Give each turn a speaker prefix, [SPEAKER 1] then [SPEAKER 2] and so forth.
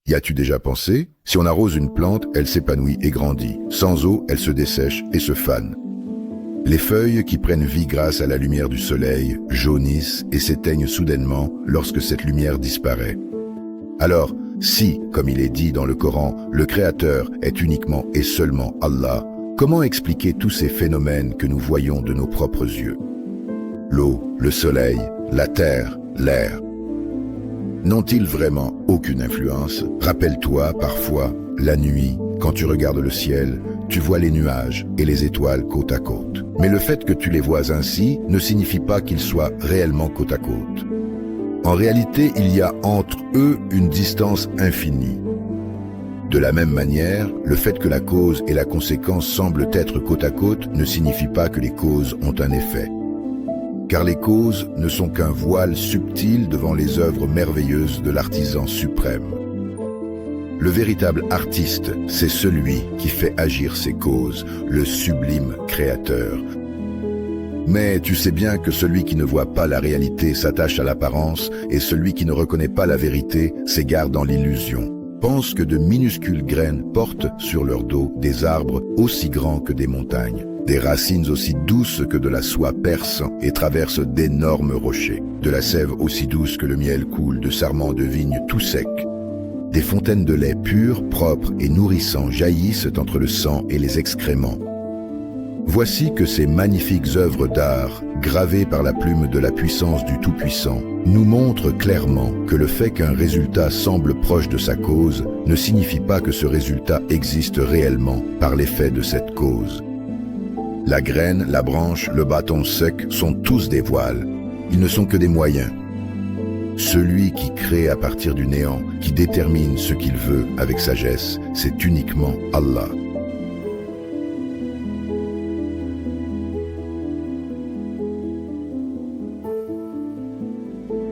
[SPEAKER 1] Y as-tu déjà pensé? Si on arrose une plante, elle s'épanouit et grandit. Sans eau, elle se dessèche et se fane. Les feuilles qui prennent vie grâce à la lumière du soleil jaunissent et s'éteignent soudainement lorsque cette lumière disparaît. Alors, si, comme il est dit dans le Coran, le Créateur est uniquement et seulement Allah, comment expliquer tous ces phénomènes que nous voyons de nos propres yeux? L'eau, le soleil, la terre, l'air. N'ont-ils vraiment aucune influence? Rappelle-toi, parfois, la nuit, quand tu regardes le ciel, tu vois les nuages et les étoiles côte à côte. Mais le fait que tu les vois ainsi ne signifie pas qu'ils soient réellement côte à côte. En réalité, il y a entre eux une distance infinie. De la même manière, le fait que la cause et la conséquence semblent être côte à côte ne signifie pas que les causes ont un effet. Car les causes ne sont qu'un voile subtil devant les œuvres merveilleuses de l'artisan suprême. Le véritable artiste, c'est celui qui fait agir ses causes, le sublime créateur. Mais tu sais bien que celui qui ne voit pas la réalité s'attache à l'apparence et celui qui ne reconnaît pas la vérité s'égare dans l'illusion. Pense que de minuscules graines portent sur leur dos des arbres aussi grands que des montagnes, des racines aussi douces que de la soie perce et traversent d'énormes rochers, de la sève aussi douce que le miel coule de sarments de vigne tout secs. Des fontaines de lait pur, propre et nourrissant jaillissent entre le sang et les excréments. Voici que ces magnifiques œuvres d'art, gravées par la plume de la puissance du Tout-Puissant, nous montrent clairement que le fait qu'un résultat semble proche de sa cause ne signifie pas que ce résultat existe réellement par l'effet de cette cause. La graine, la branche, le bâton sec sont tous des voiles. Ils ne sont que des moyens. Celui qui crée à partir du néant, qui détermine ce qu'il veut avec sagesse, c'est uniquement Allah.